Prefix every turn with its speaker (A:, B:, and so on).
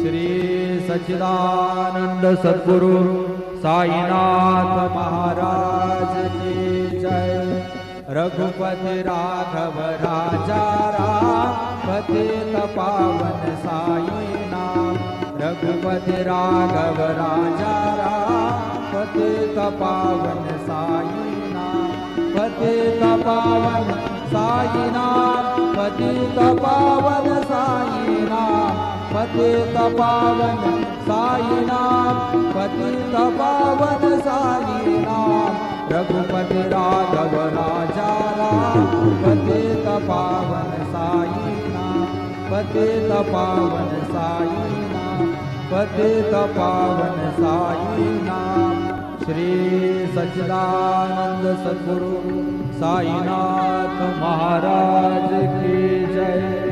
A: श्री सच्चिदानंद सद्गुरु साईनाथ महाराज की जय। रघुपति राघव राजा राम पतित पावन साईनाथ। रघुपति राघव राजा राम पतित पावन साईनाथ। पतित पावन साईनाथ पतित पावन साईनाथ। पतित पावन साईनाथ पतित पावन साईनाथ। रघुपति राघव राजा राम पतित पावन साईनाथ। पतित पावन साईनाथ पतित पावन साईनाथ। श्री सच्चिदानंद सद्गुरु साईनाथ महाराज की जय।